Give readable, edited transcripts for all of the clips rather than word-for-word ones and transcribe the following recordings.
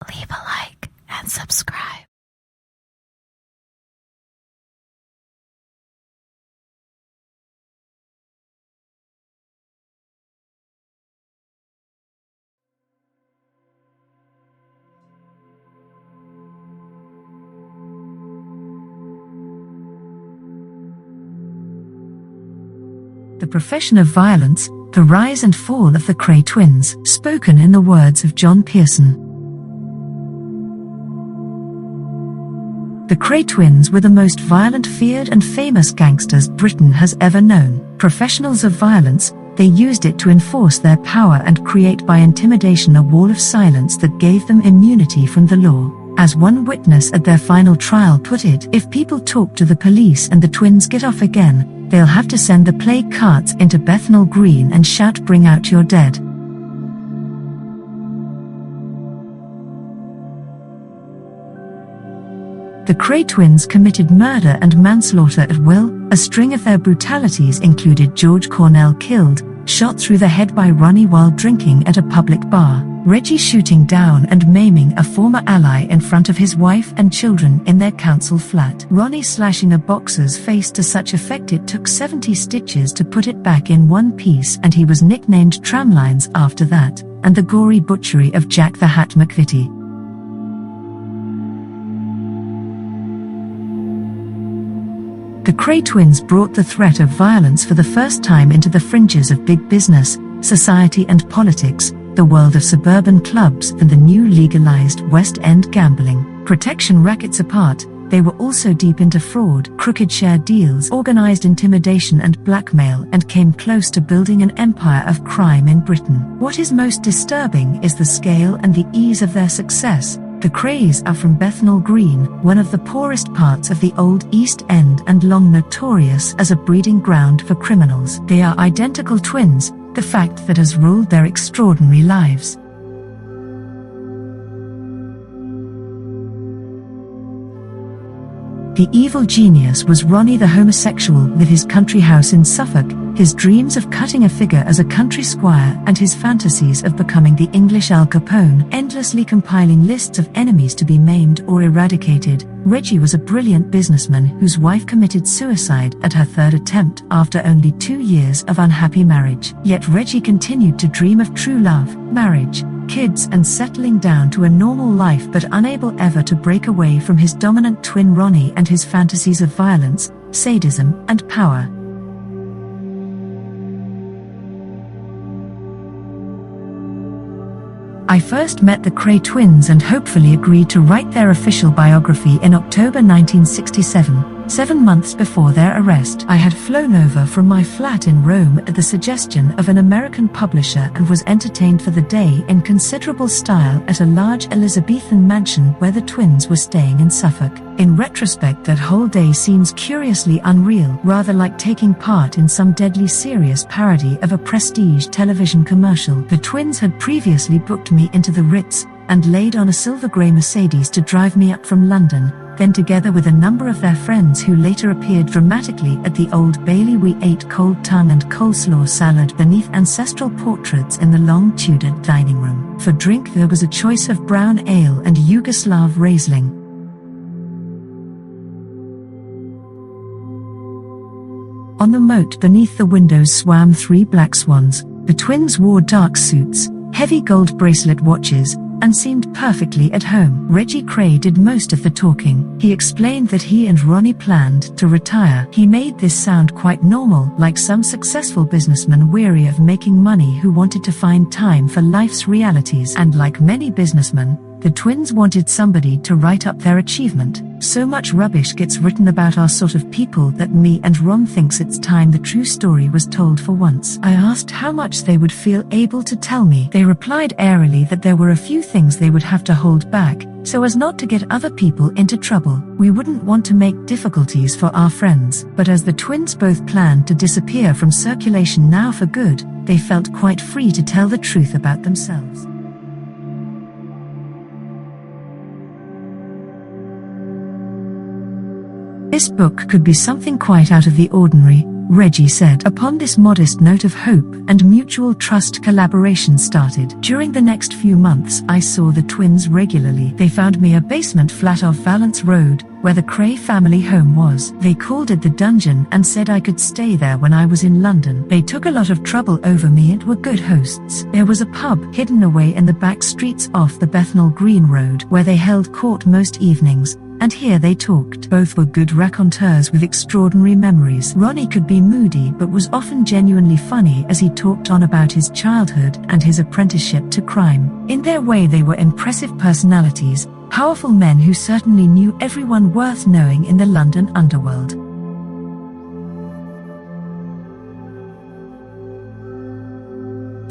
leave a like and subscribe. The Profession of Violence, The Rise and Fall of the Kray Twins, spoken in the words of John Pearson. The Kray twins were the most violent, feared and famous gangsters Britain has ever known. Professionals of violence, they used it to enforce their power and create by intimidation a wall of silence that gave them immunity from the law. As one witness at their final trial put it, if people talk to the police and the twins get off again, they'll have to send the plague carts into Bethnal Green and shout, "Bring out your dead." The Kray twins committed murder and manslaughter at will. A string of their brutalities included George Cornell killed, shot through the head by Ronnie while drinking at a public bar, Reggie shooting down and maiming a former ally in front of his wife and children in their council flat, Ronnie slashing a boxer's face to such effect it took 70 stitches to put it back in one piece, and he was nicknamed Tramlines after that, and the gory butchery of Jack the Hat McVitie. The Kray twins brought the threat of violence for the first time into the fringes of big business, society and politics, the world of suburban clubs and the new legalized West End gambling. Protection rackets apart, they were also deep into fraud, crooked share deals, organized intimidation and blackmail, and came close to building an empire of crime in Britain. What is most disturbing is the scale and the ease of their success. The Krays are from Bethnal Green, one of the poorest parts of the old East End and long notorious as a breeding ground for criminals. They are identical twins, the fact that has ruled their extraordinary lives. The evil genius was Ronnie the homosexual with his country house in Suffolk, his dreams of cutting a figure as a country squire and his fantasies of becoming the English Al Capone, endlessly compiling lists of enemies to be maimed or eradicated. Reggie was a brilliant businessman whose wife committed suicide at her third attempt after only 2 years of unhappy marriage. Yet Reggie continued to dream of true love, marriage, kids and settling down to a normal life, but unable ever to break away from his dominant twin Ronnie and his fantasies of violence, sadism and power. I first met the Kray twins and hopefully agreed to write their official biography in October 1967, 7 months before their arrest. I had flown over from my flat in Rome at the suggestion of an American publisher and was entertained for the day in considerable style at a large Elizabethan mansion where the twins were staying in Suffolk. In retrospect, that whole day seems curiously unreal, rather like taking part in some deadly serious parody of a prestige television commercial. The twins had previously booked me into the Ritz and laid on a silver grey Mercedes to drive me up from London. Then together with a number of their friends who later appeared dramatically at the Old Bailey, we ate cold tongue and coleslaw salad beneath ancestral portraits in the long Tudor dining room. For drink there was a choice of brown ale and Yugoslav Riesling. On the moat beneath the windows swam 3 black swans. The twins wore dark suits, heavy gold bracelet watches, and seemed perfectly at home. Reggie Kray did most of the talking. He explained that he and Ronnie planned to retire. He made this sound quite normal, like some successful businessman weary of making money who wanted to find time for life's realities. And like many businessmen, the twins wanted somebody to write up their achievement. So much rubbish gets written about our sort of people that me and Ron thinks it's time the true story was told for once. I asked how much they would feel able to tell me. They replied airily that there were a few things they would have to hold back, so as not to get other people into trouble. We wouldn't want to make difficulties for our friends. But as the twins both planned to disappear from circulation now for good, they felt quite free to tell the truth about themselves. This book could be something quite out of the ordinary, Reggie said. Upon this modest note of hope and mutual trust, collaboration started. During the next few months, I saw the twins regularly. They found me a basement flat off Valence Road, where the Kray family home was. They called it the dungeon and said I could stay there when I was in London. They took a lot of trouble over me and were good hosts. There was a pub hidden away in the back streets off the Bethnal Green Road, where they held court most evenings, and here they talked. Both were good raconteurs with extraordinary memories. Ronnie could be moody but was often genuinely funny as he talked on about his childhood and his apprenticeship to crime. In their way, they were impressive personalities, powerful men who certainly knew everyone worth knowing in the London underworld.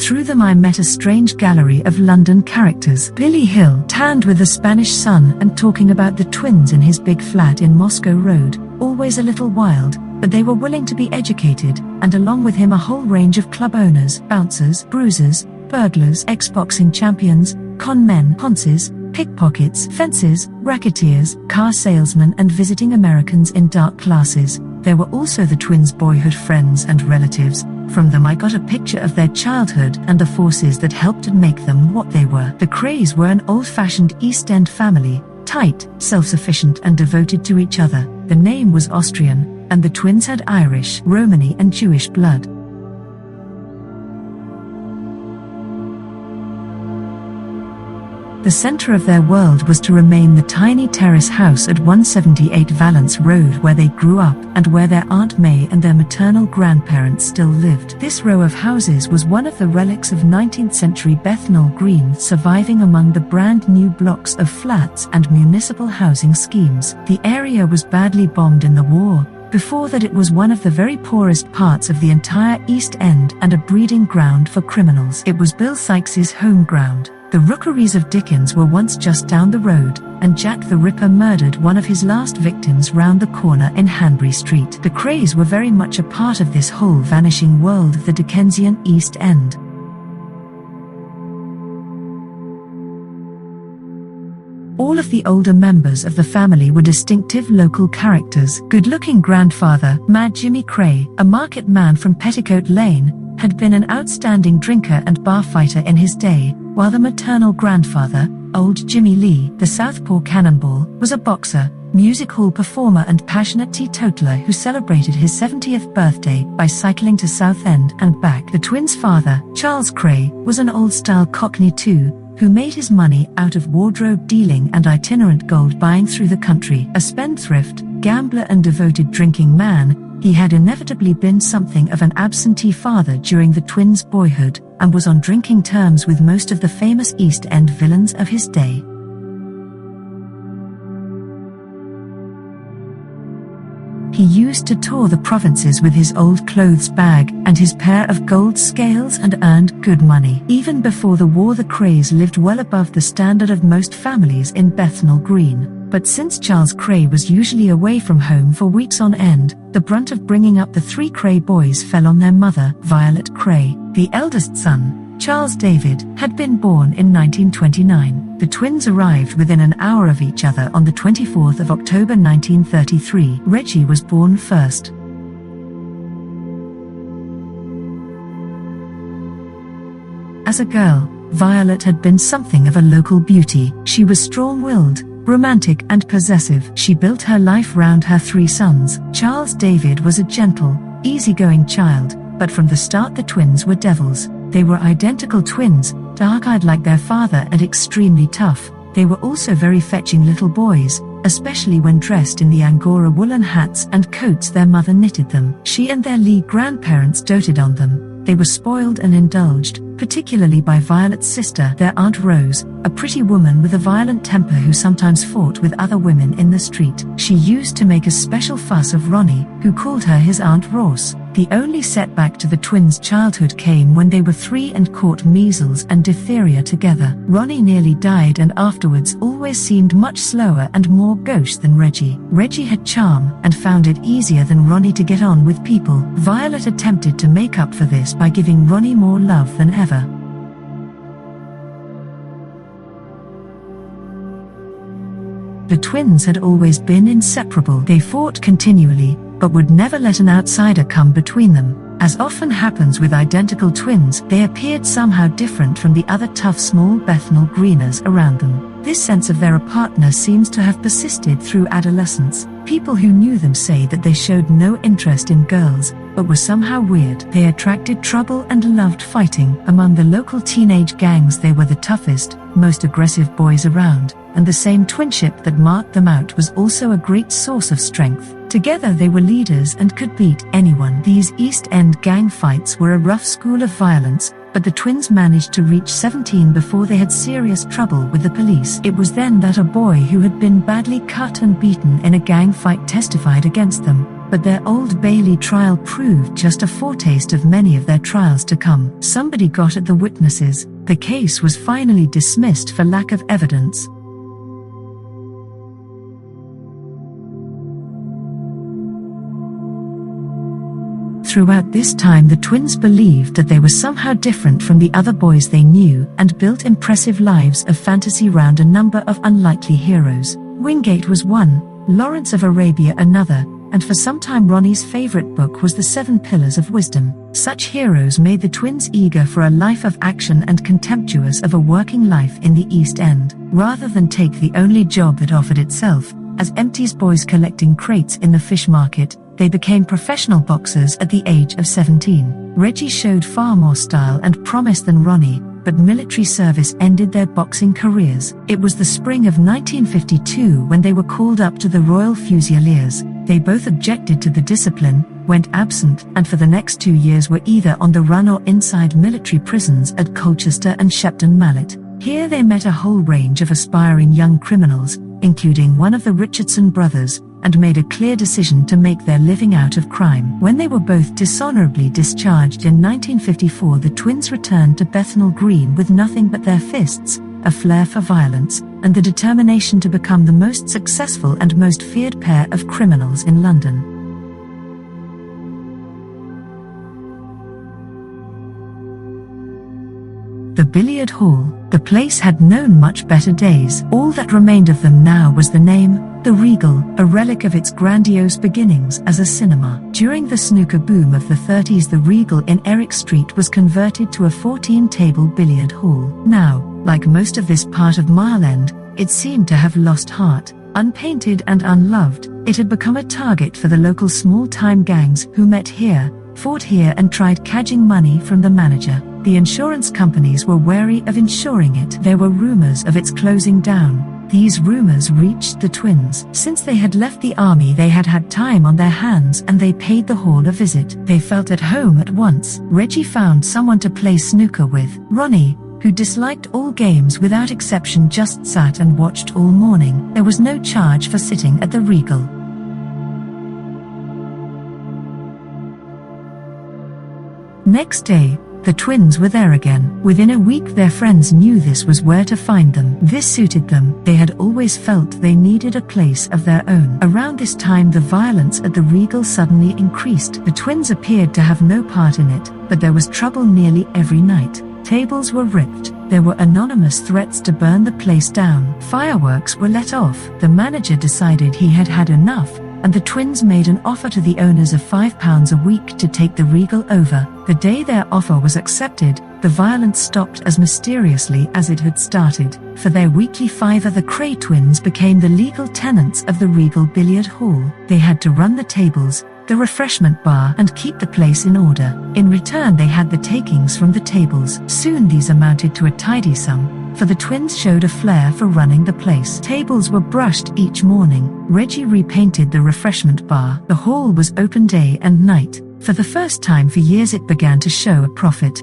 Through them I met a strange gallery of London characters. Billy Hill, tanned with the Spanish sun and talking about the twins in his big flat in Moscow Road, always a little wild, but they were willing to be educated, and along with him a whole range of club owners, bouncers, bruisers, burglars, ex-boxing champions, con men, ponces, pickpockets, fencers, racketeers, car salesmen and visiting Americans in dark classes. There were also the twins' boyhood friends and relatives. From them I got a picture of their childhood and the forces that helped to make them what they were. The Krays were an old-fashioned East End family, tight, self-sufficient and devoted to each other. The name was Austrian, and the twins had Irish, Romani and Jewish blood. The center of their world was to remain the tiny terrace house at 178 Valence Road, where they grew up and where their Aunt May and their maternal grandparents still lived. This row of houses was one of the relics of 19th century Bethnal Green, surviving among the brand new blocks of flats and municipal housing schemes. The area was badly bombed in the war. Before that, it was one of the very poorest parts of the entire East End and a breeding ground for criminals. It was Bill Sykes's home ground. The rookeries of Dickens were once just down the road, and Jack the Ripper murdered one of his last victims round the corner in Hanbury Street. The Krays were very much a part of this whole vanishing world of the Dickensian East End. All of the older members of the family were distinctive local characters. Good-looking grandfather, Mad Jimmy Kray, a market man from Petticoat Lane, had been an outstanding drinker and bar fighter in his day, while the maternal grandfather, Old Jimmy Lee, the Southpaw Cannonball, was a boxer, music hall performer and passionate teetotaler who celebrated his 70th birthday by cycling to Southend and back. The twins' father, Charles Kray, was an old-style Cockney too, who made his money out of wardrobe dealing and itinerant gold buying through the country. A spendthrift, gambler and devoted drinking man, he had inevitably been something of an absentee father during the twins' boyhood, and was on drinking terms with most of the famous East End villains of his day. He used to tour the provinces with his old clothes bag and his pair of gold scales and earned good money. Even before the war, the Krays lived well above the standard of most families in Bethnal Green. But since Charles Kray was usually away from home for weeks on end, the brunt of bringing up the three Kray boys fell on their mother, Violet Kray. The eldest son, Charles David, had been born in 1929. The twins arrived within an hour of each other on the 24th of October 1933. Reggie was born first. As a girl, Violet had been something of a local beauty. She was strong-willed, romantic and possessive. She built her life round her three sons. Charles David was a gentle, easygoing child, but from the start the twins were devils. They were identical twins, dark-eyed like their father and extremely tough. They were also very fetching little boys, especially when dressed in the Angora woolen hats and coats their mother knitted them. She and their Lee grandparents doted on them. They were spoiled and indulged, particularly by Violet's sister, their Aunt Rose, a pretty woman with a violent temper who sometimes fought with other women in the street. She used to make a special fuss of Ronnie, who called her his Aunt Ross. The only setback to the twins' childhood came when they were 3 and caught measles and diphtheria together. Ronnie nearly died and afterwards always seemed much slower and more gauche than Reggie. Reggie had charm and found it easier than Ronnie to get on with people. Violet attempted to make up for this by giving Ronnie more love than ever. The twins had always been inseparable. They fought continually, but would never let an outsider come between them. As often happens with identical twins, they appeared somehow different from the other tough small Bethnal Greeners around them. This sense of their apartness seems to have persisted through adolescence. People who knew them say that they showed no interest in girls, but were somehow weird. They attracted trouble and loved fighting. Among the local teenage gangs, they were the toughest, most aggressive boys around, and the same twinship that marked them out was also a great source of strength. Together they were leaders and could beat anyone. These East End gang fights were a rough school of violence, but the twins managed to reach 17 before they had serious trouble with the police. It was then that a boy who had been badly cut and beaten in a gang fight testified against them, but their Old Bailey trial proved just a foretaste of many of their trials to come. Somebody got at the witnesses. The case was finally dismissed for lack of evidence. Throughout this time, the twins believed that they were somehow different from the other boys they knew and built impressive lives of fantasy round a number of unlikely heroes. Wingate was one, Lawrence of Arabia another, and for some time Ronnie's favorite book was The 7 Pillars of Wisdom. Such heroes made the twins eager for a life of action and contemptuous of a working life in the East End. Rather than take the only job that offered itself, as empties boys collecting crates in the fish market, they became professional boxers at the age of 17. Reggie showed far more style and promise than Ronnie, but military service ended their boxing careers. It was the spring of 1952 when they were called up to the Royal Fusiliers. They both objected to the discipline, went absent, and for the next 2 years were either on the run or inside military prisons at Colchester and Shepton Mallet. Here they met a whole range of aspiring young criminals, including one of the Richardson brothers, and made a clear decision to make their living out of crime. When they were both dishonorably discharged in 1954, the twins returned to Bethnal Green with nothing but their fists, a flair for violence, and the determination to become the most successful and most feared pair of criminals in London. The billiard hall. The place had known much better days. All that remained of them now was the name, the Regal, a relic of its grandiose beginnings as a cinema. During the snooker boom of the 30s, the Regal in Eric Street was converted to a 14-table billiard hall. Now, like most of this part of Mile End, it seemed to have lost heart. Unpainted and unloved, it had become a target for the local small-time gangs who met here, fought here and tried cadging money from the manager. The insurance companies were wary of insuring it. There were rumors of its closing down. These rumors reached the twins. Since they had left the army, they had had time on their hands and they paid the hall a visit. They felt at home at once. Reggie found someone to play snooker with. Ronnie, who disliked all games without exception, just sat and watched all morning. There was no charge for sitting at the Regal. Next day, the twins were there again. Within a week, their friends knew this was where to find them. This suited them. They had always felt they needed a place of their own. Around this time, the violence at the Regal suddenly increased. The twins appeared to have no part in it, but there was trouble nearly every night. Tables were ripped. There were anonymous threats to burn the place down. Fireworks were let off. The manager decided he had had enough, and the twins made an offer to the owners of £5 a week to take the Regal over. The day their offer was accepted, the violence stopped as mysteriously as it had started. For their weekly fiver, the Kray twins became the legal tenants of the Regal Billiard Hall. They had to run the tables, the refreshment bar, and keep the place in order. In return, they had the takings from the tables. Soon these amounted to a tidy sum, for the twins showed a flair for running the place. Tables were brushed each morning. Reggie repainted the refreshment bar. The hall was open day and night. For the first time for years, it began to show a profit.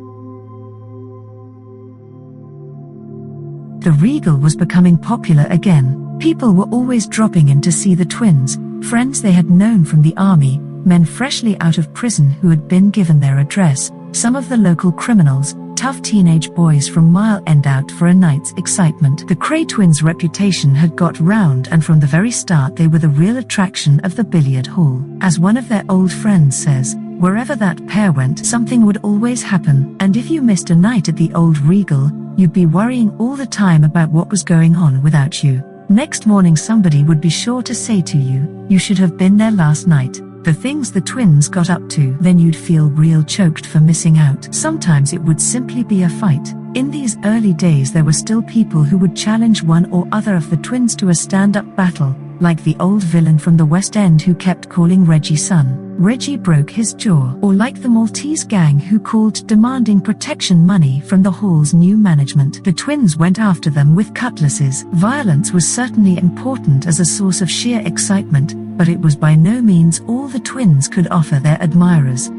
The Regal was becoming popular again. People were always dropping in to see the twins, friends they had known from the army, men freshly out of prison who had been given their address, some of the local criminals, tough teenage boys from Mile End out for a night's excitement. The Kray twins' reputation had got round, and from the very start they were the real attraction of the billiard hall. As one of their old friends says, wherever that pair went, something would always happen, and if you missed a night at the old Regal, you'd be worrying all the time about what was going on without you. Next morning somebody would be sure to say to you, "You should have been there last night." The things the twins got up to, then you'd feel real choked for missing out. Sometimes it would simply be a fight. In these early days there were still people who would challenge one or other of the twins to a stand-up battle, like the old villain from the West End who kept calling Reggie son. Reggie broke his jaw. Or like the Maltese gang who called demanding protection money from the hall's new management. The twins went after them with cutlasses. Violence was certainly important as a source of sheer excitement, but it was by no means all the twins could offer their admirers.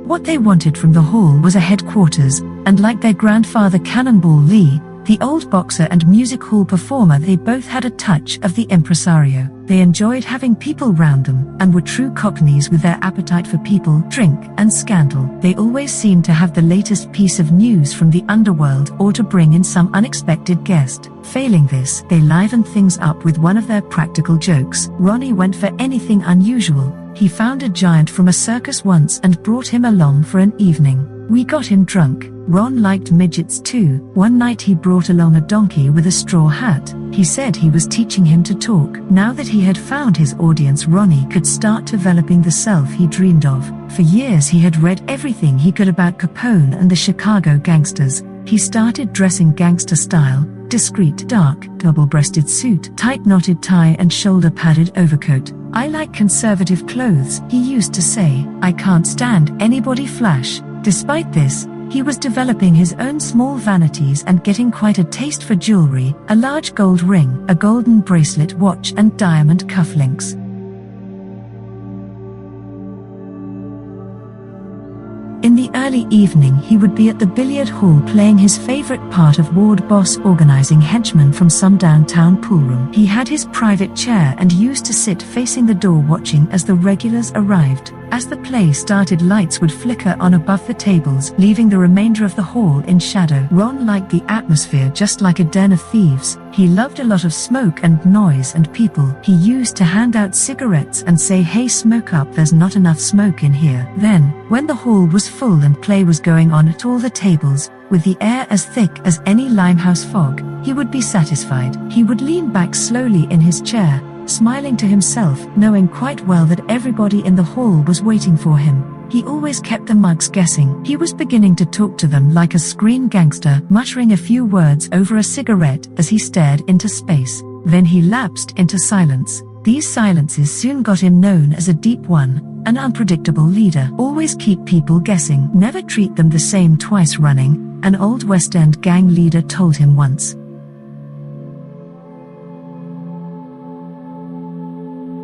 What they wanted from the hall was a headquarters, and like their grandfather Cannonball Lee, the old boxer and music hall performer, they both had a touch of the impresario. They enjoyed having people round them, and were true cockneys with their appetite for people, drink, and scandal. They always seemed to have the latest piece of news from the underworld or to bring in some unexpected guest. Failing this, they livened things up with one of their practical jokes. Ronnie went for anything unusual. He found a giant from a circus once and brought him along for an evening. We got him drunk. Ron liked midgets too. One night he brought along a donkey with a straw hat. He said he was teaching him to talk. Now that he had found his audience, Ronnie could start developing the self he dreamed of. For years he had read everything he could about Capone and the Chicago gangsters. He started dressing gangster style, discreet, dark, double-breasted suit, tight knotted tie and shoulder-padded overcoat. "I like conservative clothes," he used to say. "I can't stand anybody flash." Despite this, he was developing his own small vanities and getting quite a taste for jewelry, a large gold ring, a golden bracelet watch and diamond cufflinks. In the early evening he would be at the billiard hall playing his favorite part of ward boss, organizing henchmen from some downtown poolroom. He had his private chair and used to sit facing the door watching as the regulars arrived. As the play started, lights would flicker on above the tables, leaving the remainder of the hall in shadow. Ron liked the atmosphere just like a den of thieves. He loved a lot of smoke and noise and people. He used to hand out cigarettes and say, "Hey, smoke up, there's not enough smoke in here." Then, when the hall was full and play was going on at all the tables, with the air as thick as any Limehouse fog, he would be satisfied. He would lean back slowly in his chair, smiling to himself, knowing quite well that everybody in the hall was waiting for him. He always kept the mugs guessing. He was beginning to talk to them like a screen gangster, muttering a few words over a cigarette as he stared into space. Then he lapsed into silence. These silences soon got him known as a deep one, an unpredictable leader. "Always keep people guessing. Never treat them the same twice running," an old West End gang leader told him once.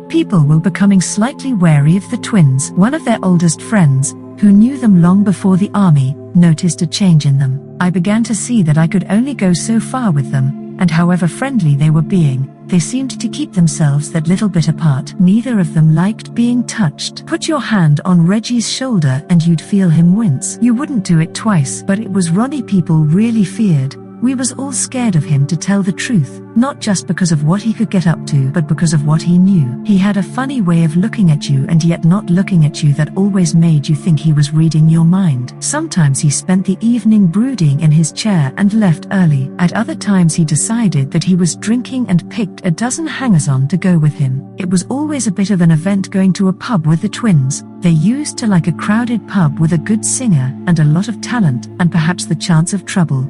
People were becoming slightly wary of the twins. One of their oldest friends, who knew them long before the army, noticed a change in them. "I began to see that I could only go so far with them, and however friendly they were being, they seemed to keep themselves that little bit apart. Neither of them liked being touched. Put your hand on Reggie's shoulder and you'd feel him wince. You wouldn't do it twice." But it was Ronnie people really feared. We was all scared of him, to tell the truth, not just because of what he could get up to, but because of what he knew. He had a funny way of looking at you and yet not looking at you that always made you think he was reading your mind. Sometimes he spent the evening brooding in his chair and left early. At other times he decided that he was drinking and picked a dozen hangers-on to go with him. It was always a bit of an event going to a pub with the twins. They used to like a crowded pub with a good singer and a lot of talent and perhaps the chance of trouble.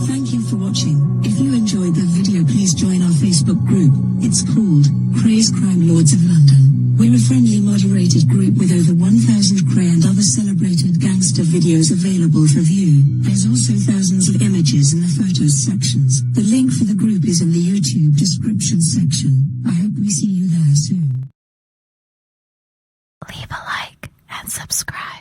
Thank you for watching. If you enjoyed the video, please join our Facebook group. It's called Krays Crime Lords of London. We're a friendly moderated group with over 1,000 Kray and other celebrated gangster videos available for view. There's also thousands of images in the photos sections. The link for the group is in the YouTube description section. I hope we see you there soon. Leave a like and subscribe.